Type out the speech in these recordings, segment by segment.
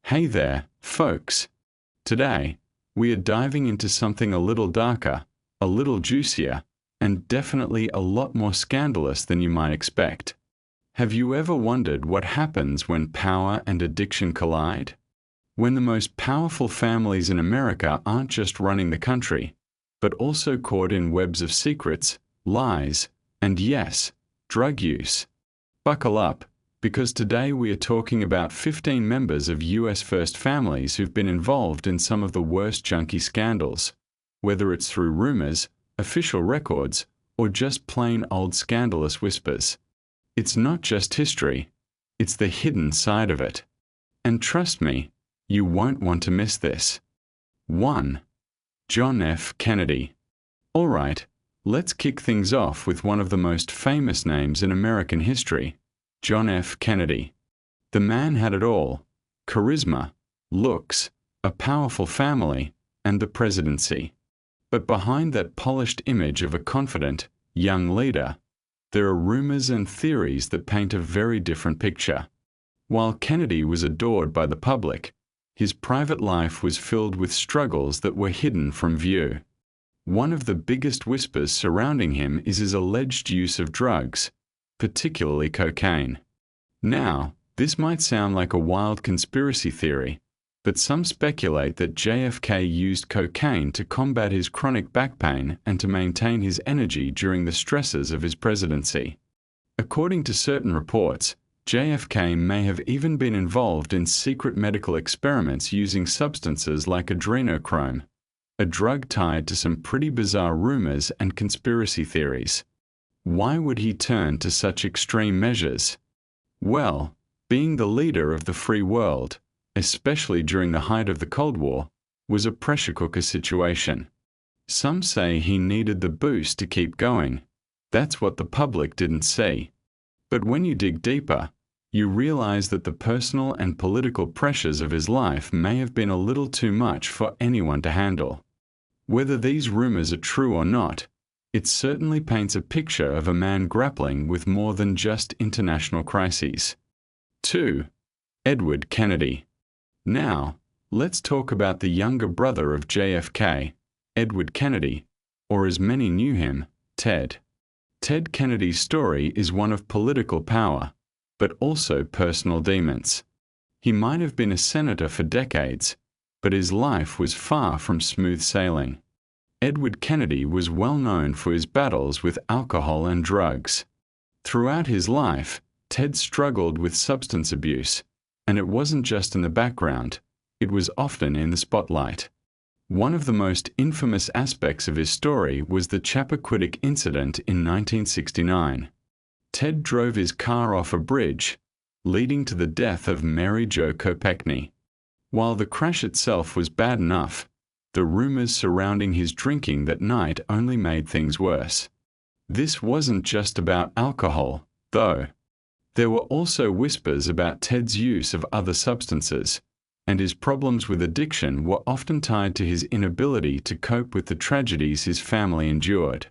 Hey there, folks. Today, we are diving into something a little darker, a little juicier, and definitely a lot more scandalous than you might expect. Have you ever wondered what happens when power and addiction collide? When the most powerful families in America aren't just running the country, but also caught in webs of secrets, lies, and yes, drug use. Buckle up, because today we are talking about 15 members of US first families who've been involved in some of the worst junkie scandals, whether it's through rumors, official records, or just plain old scandalous whispers. It's not just history, it's the hidden side of it. And trust me, you won't want to miss this. 1. John F. Kennedy. All right, let's kick things off with one of the most famous names in American history, John F. Kennedy. The man had it all: charisma, looks, a powerful family, and the presidency. But behind that polished image of a confident, young leader, there are rumors and theories that paint a very different picture. While Kennedy was adored by the public, his private life was filled with struggles that were hidden from view. One of the biggest whispers surrounding him is his alleged use of drugs, particularly cocaine. Now, this might sound like a wild conspiracy theory, but some speculate that JFK used cocaine to combat his chronic back pain and to maintain his energy during the stresses of his presidency. According to certain reports, JFK may have even been involved in secret medical experiments using substances like adrenochrome, a drug tied to some pretty bizarre rumors and conspiracy theories. Why would he turn to such extreme measures? Well, being the leader of the free world, especially during the height of the Cold War, was a pressure cooker situation. Some say he needed the boost to keep going. That's what the public didn't see. But when you dig deeper, you realize that the personal and political pressures of his life may have been a little too much for anyone to handle. Whether these rumors are true or not, it certainly paints a picture of a man grappling with more than just international crises. 2. Edward Kennedy. Now, let's talk about the younger brother of JFK, Edward Kennedy, or as many knew him, Ted. Ted Kennedy's story is one of political power, but also personal demons. He might have been a senator for decades, but his life was far from smooth sailing. Edward Kennedy was well known for his battles with alcohol and drugs. Throughout his life, Ted struggled with substance abuse, and it wasn't just in the background, it was often in the spotlight. One of the most infamous aspects of his story was the Chappaquiddick incident in 1969. Ted drove his car off a bridge, leading to the death of Mary Jo Kopechne. While the crash itself was bad enough, the rumors surrounding his drinking that night only made things worse. This wasn't just about alcohol, though. There were also whispers about Ted's use of other substances, and his problems with addiction were often tied to his inability to cope with the tragedies his family endured.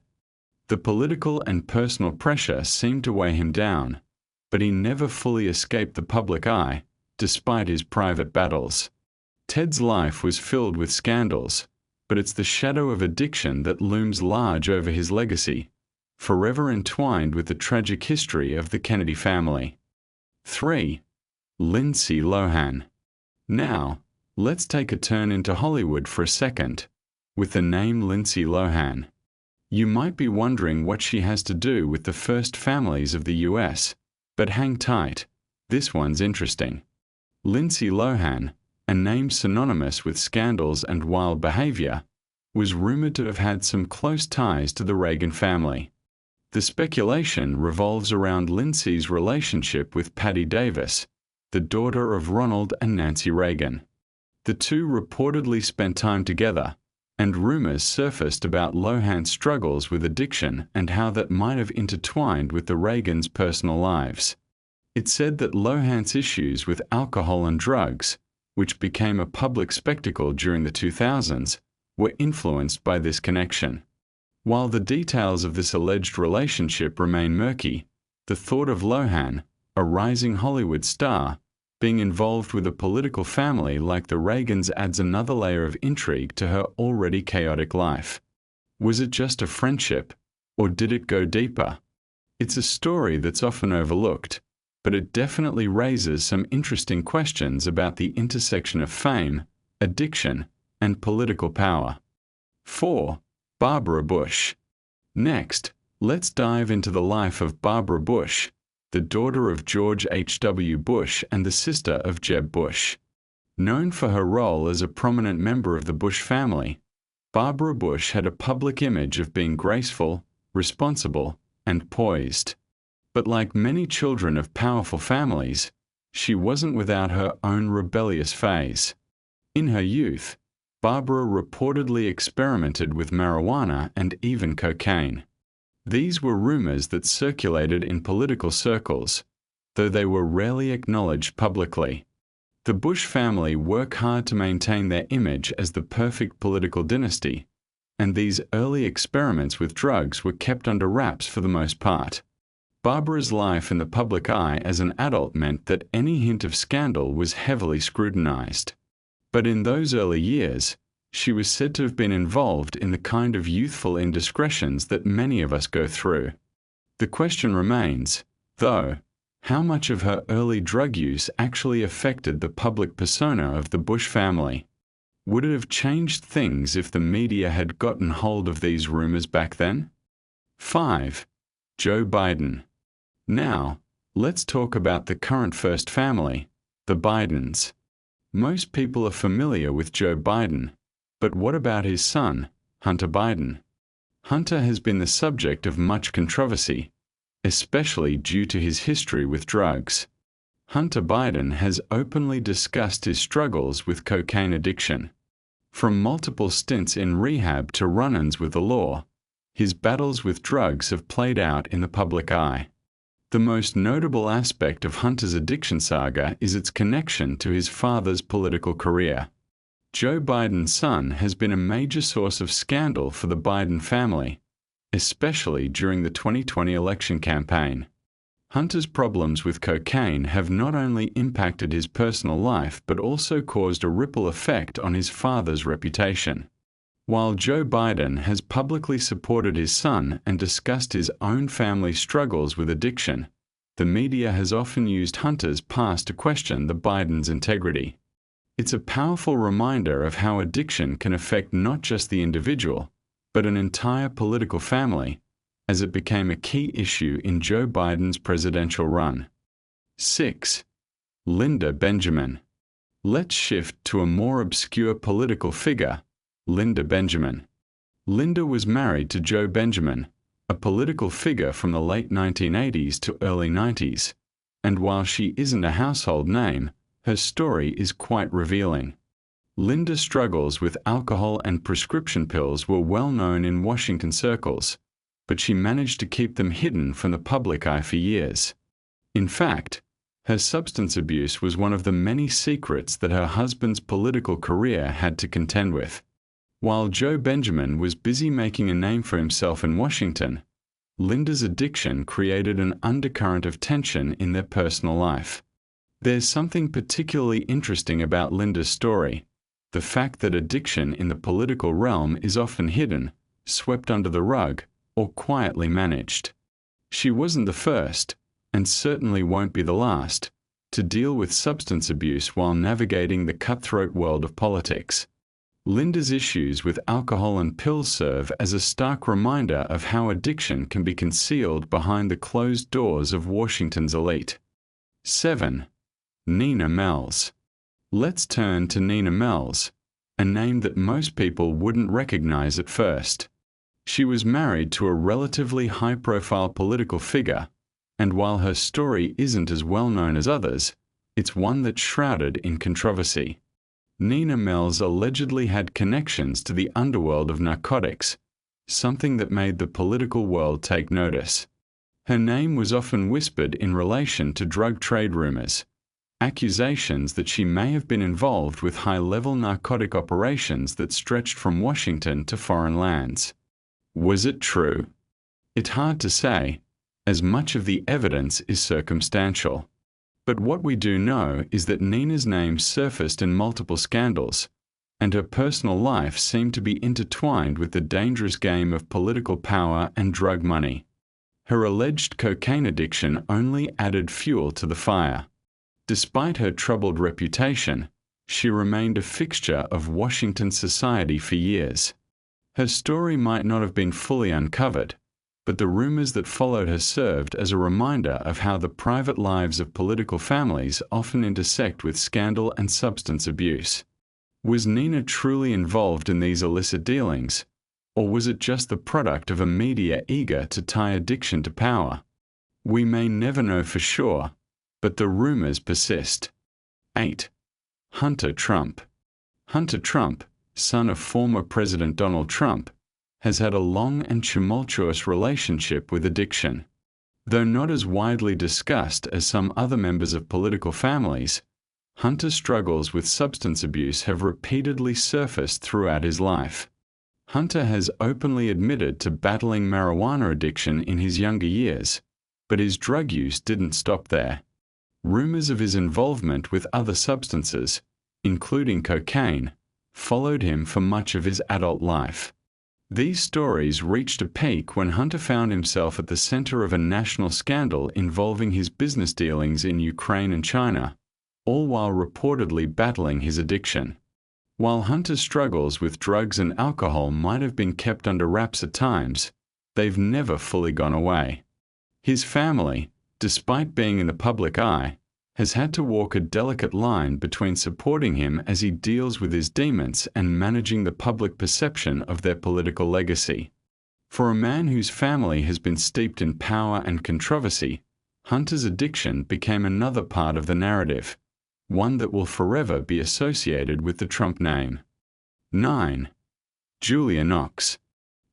The political and personal pressure seemed to weigh him down, but he never fully escaped the public eye, despite his private battles. Ted's life was filled with scandals, but it's the shadow of addiction that looms large over his legacy, forever entwined with the tragic history of the Kennedy family. 3. Lindsay Lohan. Now, let's take a turn into Hollywood for a second, with the name Lindsay Lohan. You might be wondering what she has to do with the first families of the US, but hang tight, this one's interesting. Lindsay Lohan, a name synonymous with scandals and wild behavior, was rumored to have had some close ties to the Reagan family. The speculation revolves around Lindsay's relationship with Patty Davis, the daughter of Ronald and Nancy Reagan. The two reportedly spent time together, and rumors surfaced about Lohan's struggles with addiction and how that might have intertwined with the Reagans' personal lives. It said that Lohan's issues with alcohol and drugs, which became a public spectacle during the 2000s, were influenced by this connection. While the details of this alleged relationship remain murky, the thought of Lohan, a rising Hollywood star, Being involved with a political family like the Reagans adds another layer of intrigue to her already chaotic life. Was it just a friendship, or did it go deeper? It's a story that's often overlooked, but it definitely raises some interesting questions about the intersection of fame, addiction, and political power. 4. Barbara Bush. Next, let's dive into the life of Barbara Bush, the daughter of George H.W. Bush and the sister of Jeb Bush. Known for her role as a prominent member of the Bush family, Barbara Bush had a public image of being graceful, responsible, and poised. But like many children of powerful families, she wasn't without her own rebellious phase. In her youth, Barbara reportedly experimented with marijuana and even cocaine. These were rumors that circulated in political circles, though they were rarely acknowledged publicly. The Bush family worked hard to maintain their image as the perfect political dynasty, and these early experiments with drugs were kept under wraps for the most part. Barbara's life in the public eye as an adult meant that any hint of scandal was heavily scrutinized. But in those early years, she was said to have been involved in the kind of youthful indiscretions that many of us go through. The question remains, though, how much of her early drug use actually affected the public persona of the Bush family? Would it have changed things if the media had gotten hold of these rumors back then? 5. Joe Biden. Now, let's talk about the current first family, the Bidens. Most people are familiar with Joe Biden, but what about his son, Hunter Biden? Hunter has been the subject of much controversy, especially due to his history with drugs. Hunter Biden has openly discussed his struggles with cocaine addiction. From multiple stints in rehab to run-ins with the law, his battles with drugs have played out in the public eye. The most notable aspect of Hunter's addiction saga is its connection to his father's political career. Joe Biden's son has been a major source of scandal for the Biden family, especially during the 2020 election campaign. Hunter's problems with cocaine have not only impacted his personal life but also caused a ripple effect on his father's reputation. While Joe Biden has publicly supported his son and discussed his own family's struggles with addiction, the media has often used Hunter's past to question the Bidens' integrity. It's a powerful reminder of how addiction can affect not just the individual, but an entire political family, as it became a key issue in Joe Biden's presidential run. 6. Linda Benjamin. Let's shift to a more obscure political figure, Linda Benjamin. Linda was married to Joe Benjamin, a political figure from the late 1980s to early 90s, and while she isn't a household name, her story is quite revealing. Linda's struggles with alcohol and prescription pills were well known in Washington circles, but she managed to keep them hidden from the public eye for years. In fact, her substance abuse was one of the many secrets that her husband's political career had to contend with. While Joe Benjamin was busy making a name for himself in Washington, Linda's addiction created an undercurrent of tension in their personal life. There's something particularly interesting about Linda's story, the fact that addiction in the political realm is often hidden, swept under the rug, or quietly managed. She wasn't the first, and certainly won't be the last, to deal with substance abuse while navigating the cutthroat world of politics. Linda's issues with alcohol and pills serve as a stark reminder of how addiction can be concealed behind the closed doors of Washington's elite. 7. Nina Mells. Let's turn to Nina Mells, a name that most people wouldn't recognize at first. She was married to a relatively high-profile political figure, and while her story isn't as well known as others, it's one that's shrouded in controversy. Nina Mells allegedly had connections to the underworld of narcotics, something that made the political world take notice. Her name was often whispered in relation to drug trade rumors, accusations that she may have been involved with high-level narcotic operations that stretched from Washington to foreign lands. Was it true? It's hard to say, as much of the evidence is circumstantial. But what we do know is that Nina's name surfaced in multiple scandals, and her personal life seemed to be intertwined with the dangerous game of political power and drug money. Her alleged cocaine addiction only added fuel to the fire. Despite her troubled reputation, she remained a fixture of Washington society for years. Her story might not have been fully uncovered, but the rumors that followed her served as a reminder of how the private lives of political families often intersect with scandal and substance abuse. Was Nina truly involved in these illicit dealings, or was it just the product of a media eager to tie addiction to power? We may never know for sure, but the rumors persist. 8. Hunter Trump. Hunter Trump, son of former President Donald Trump, has had a long and tumultuous relationship with addiction. Though not as widely discussed as some other members of political families, Hunter's struggles with substance abuse have repeatedly surfaced throughout his life. Hunter has openly admitted to battling marijuana addiction in his younger years, but his drug use didn't stop there. Rumors of his involvement with other substances, including cocaine, followed him for much of his adult life. These stories reached a peak when Hunter found himself at the center of a national scandal involving his business dealings in Ukraine and China, all while reportedly battling his addiction. While Hunter's struggles with drugs and alcohol might have been kept under wraps at times, they've never fully gone away. His family, despite being in the public eye, has had to walk a delicate line between supporting him as he deals with his demons and managing the public perception of their political legacy. For a man whose family has been steeped in power and controversy, Hunter's addiction became another part of the narrative, one that will forever be associated with the Trump name. 9. Julia Knox.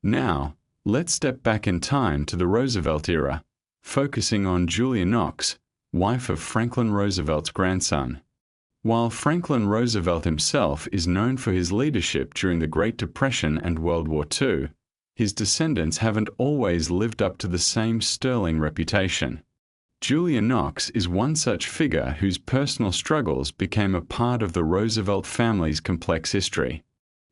Now, let's step back in time to the Roosevelt era, focusing on Julia Knox, wife of Franklin Roosevelt's grandson. While Franklin Roosevelt himself is known for his leadership during the Great Depression and World War II, his descendants haven't always lived up to the same sterling reputation. Julia Knox is one such figure whose personal struggles became a part of the Roosevelt family's complex history.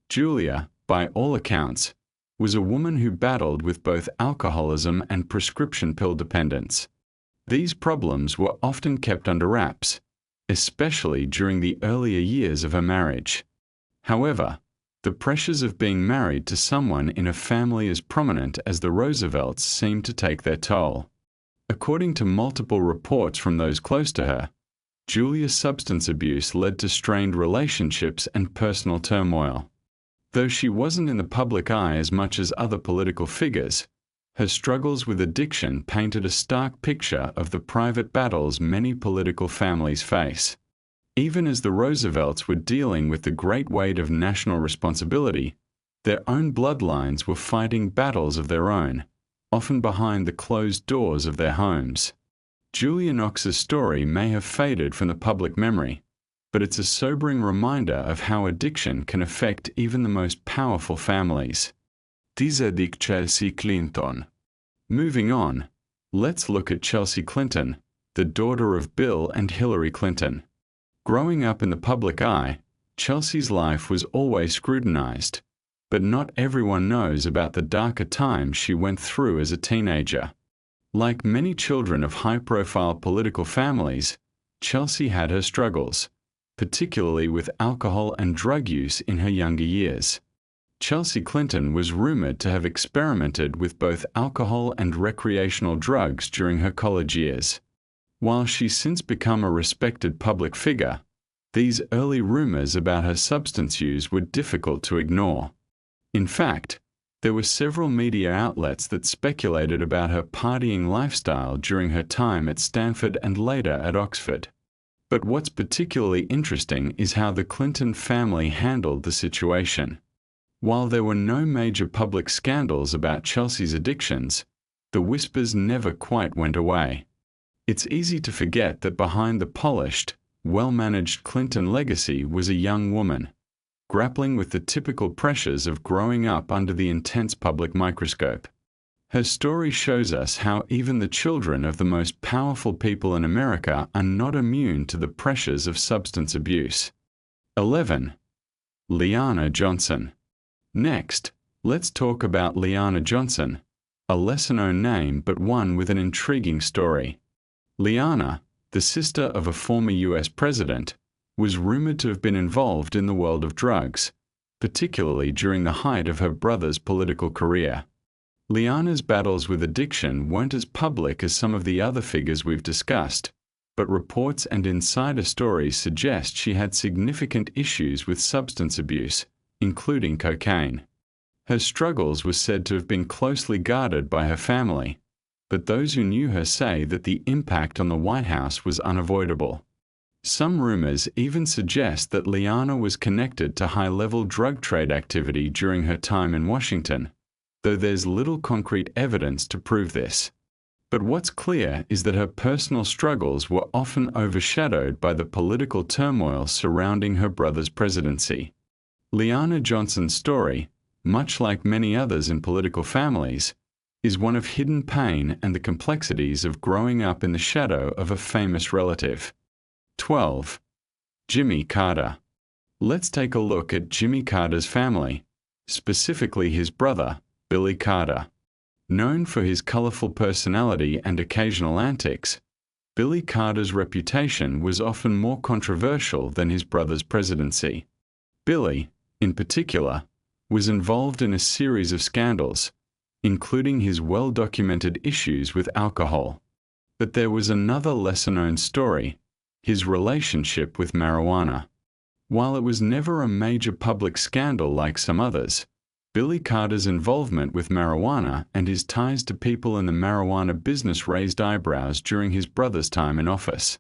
Julia, by all accounts, was a woman who battled with both alcoholism and prescription pill dependence. These problems were often kept under wraps, especially during the earlier years of her marriage. However, the pressures of being married to someone in a family as prominent as the Roosevelts seemed to take their toll. According to multiple reports from those close to her, Julia's substance abuse led to strained relationships and personal turmoil. Though she wasn't in the public eye as much as other political figures, her struggles with addiction painted a stark picture of the private battles many political families face. Even as the Roosevelts were dealing with the great weight of national responsibility, their own bloodlines were fighting battles of their own, often behind the closed doors of their homes. Julia Knox's story may have faded from the public memory, but it's a sobering reminder of how addiction can affect even the most powerful families. Dick Chelsea Clinton. Moving on, let's look at Chelsea Clinton, the daughter of Bill and Hillary Clinton. Growing up in the public eye, Chelsea's life was always scrutinized, but not everyone knows about the darker times she went through as a teenager. Like many children of high-profile political families, Chelsea had her struggles, particularly with alcohol and drug use in her younger years. Chelsea Clinton was rumored to have experimented with both alcohol and recreational drugs during her college years. While she's since become a respected public figure, these early rumors about her substance use were difficult to ignore. In fact, there were several media outlets that speculated about her partying lifestyle during her time at Stanford and later at Oxford. But what's particularly interesting is how the Clinton family handled the situation. While there were no major public scandals about Chelsea's addictions, the whispers never quite went away. It's easy to forget that behind the polished, well-managed Clinton legacy was a young woman, grappling with the typical pressures of growing up under the intense public microscope. Her story shows us how even the children of the most powerful people in America are not immune to the pressures of substance abuse. 11. Leanna Johnson. Next, let's talk about Leanna Johnson, a lesser-known name but one with an intriguing story. Leanna, the sister of a former US president, was rumored to have been involved in the world of drugs, particularly during the height of her brother's political career. Leanna's battles with addiction weren't as public as some of the other figures we've discussed, but reports and insider stories suggest she had significant issues with substance abuse, including cocaine. Her struggles were said to have been closely guarded by her family, but those who knew her say that the impact on the White House was unavoidable. Some rumors even suggest that Leanna was connected to high-level drug trade activity during her time in Washington, though there's little concrete evidence to prove this. But what's clear is that her personal struggles were often overshadowed by the political turmoil surrounding her brother's presidency. Leanna Johnson's story, much like many others in political families, is one of hidden pain and the complexities of growing up in the shadow of a famous relative. 12. Jimmy Carter. Let's take a look at Jimmy Carter's family, specifically his brother, Billy Carter. Known for his colorful personality and occasional antics, Billy Carter's reputation was often more controversial than his brother's presidency. Billy, in particular, was involved in a series of scandals, including his well-documented issues with alcohol. But there was another lesser-known story, his relationship with marijuana. While it was never a major public scandal like some others, Billy Carter's involvement with marijuana and his ties to people in the marijuana business raised eyebrows during his brother's time in office.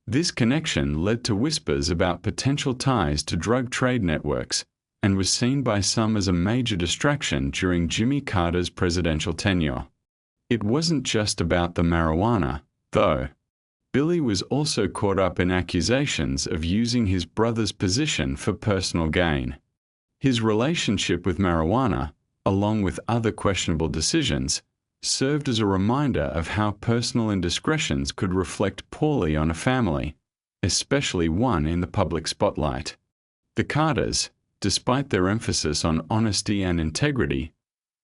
This connection led to whispers about potential ties to drug trade networks and was seen by some as a major distraction during Jimmy Carter's presidential tenure. It wasn't just about the marijuana, though. Billy was also caught up in accusations of using his brother's position for personal gain. His relationship with marijuana, along with other questionable decisions, served as a reminder of how personal indiscretions could reflect poorly on a family, especially one in the public spotlight. The Carters, despite their emphasis on honesty and integrity,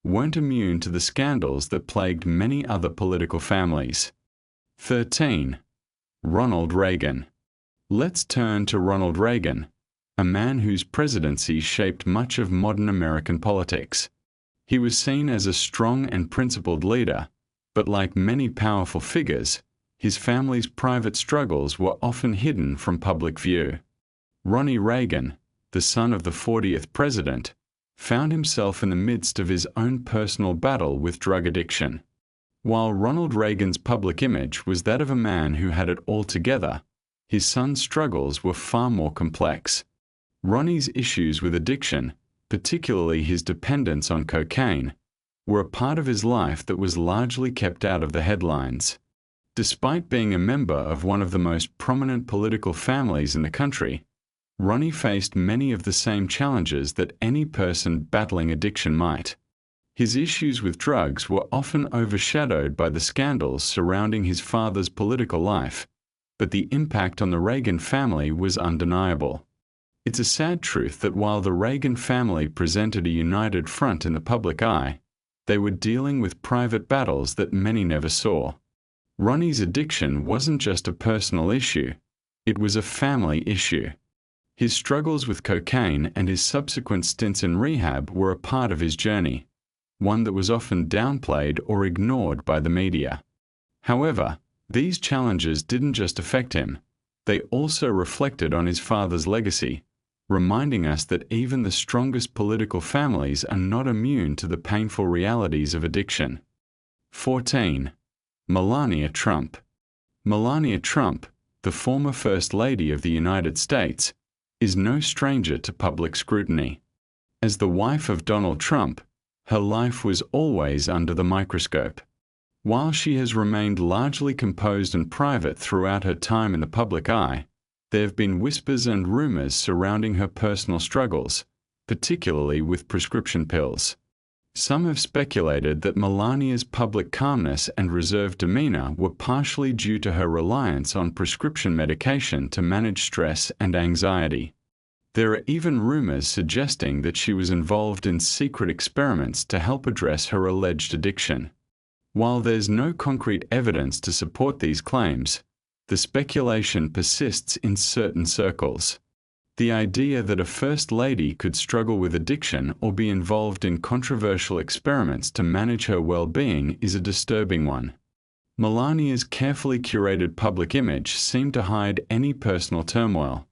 weren't immune to the scandals that plagued many other political families. 13. Ronald Reagan. Let's turn to Ronald Reagan, a man whose presidency shaped much of modern American politics. He was seen as a strong and principled leader, but like many powerful figures, his family's private struggles were often hidden from public view. Ronnie Reagan, the son of the 40th president, found himself in the midst of his own personal battle with drug addiction. While Ronald Reagan's public image was that of a man who had it all together, his son's struggles were far more complex. Ronnie's issues with addiction, particularly his dependence on cocaine, were a part of his life that was largely kept out of the headlines. Despite being a member of one of the most prominent political families in the country, Ronnie faced many of the same challenges that any person battling addiction might. His issues with drugs were often overshadowed by the scandals surrounding his father's political life, but the impact on the Reagan family was undeniable. It's a sad truth that while the Reagan family presented a united front in the public eye, they were dealing with private battles that many never saw. Ronnie's addiction wasn't just a personal issue, it was a family issue. His struggles with cocaine and his subsequent stints in rehab were a part of his journey, one that was often downplayed or ignored by the media. However, these challenges didn't just affect him, they also reflected on his father's legacy, reminding us that even the strongest political families are not immune to the painful realities of addiction. 14. Melania Trump. Melania Trump, the former First Lady of the United States, is no stranger to public scrutiny. As the wife of Donald Trump, her life was always under the microscope. While she has remained largely composed and private throughout her time in the public eye, there have been whispers and rumors surrounding her personal struggles, particularly with prescription pills. Some have speculated that Melania's public calmness and reserved demeanor were partially due to her reliance on prescription medication to manage stress and anxiety. There are even rumors suggesting that she was involved in secret experiments to help address her alleged addiction. While there's no concrete evidence to support these claims, the speculation persists in certain circles. The idea that a First Lady could struggle with addiction or be involved in controversial experiments to manage her well-being is a disturbing one. Melania's carefully curated public image seemed to hide any personal turmoil,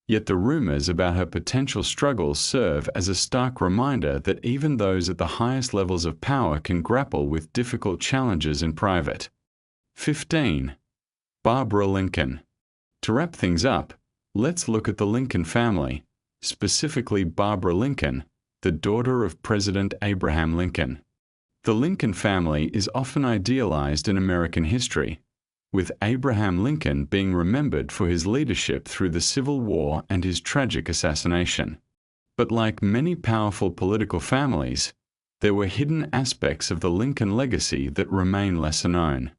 yet the rumors about her potential struggles serve as a stark reminder that even those at the highest levels of power can grapple with difficult challenges in private. 15. Barbara Lincoln. To wrap things up, let's look at the Lincoln family, specifically Barbara Lincoln, the daughter of President Abraham Lincoln. The Lincoln family is often idealized in American history, with Abraham Lincoln being remembered for his leadership through the Civil War and his tragic assassination. But like many powerful political families, there were hidden aspects of the Lincoln legacy that remain lesser known.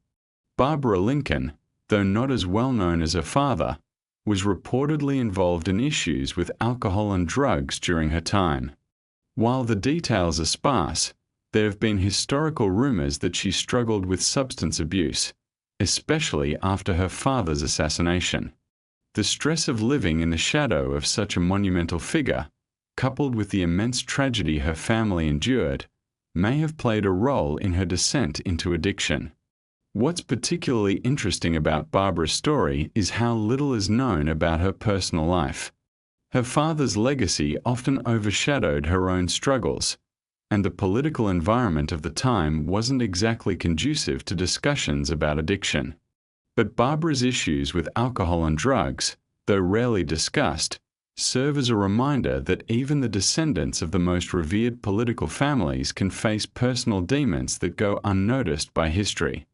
Barbara Lincoln, though not as well known as her father, was reportedly involved in issues with alcohol and drugs during her time. While the details are sparse, there have been historical rumors that she struggled with substance abuse, especially after her father's assassination. The stress of living in the shadow of such a monumental figure, coupled with the immense tragedy her family endured, may have played a role in her descent into addiction. What's particularly interesting about Barbara's story is how little is known about her personal life. Her father's legacy often overshadowed her own struggles, and the political environment of the time wasn't exactly conducive to discussions about addiction. But Barbara's issues with alcohol and drugs, though rarely discussed, serve as a reminder that even the descendants of the most revered political families can face personal demons that go unnoticed by history.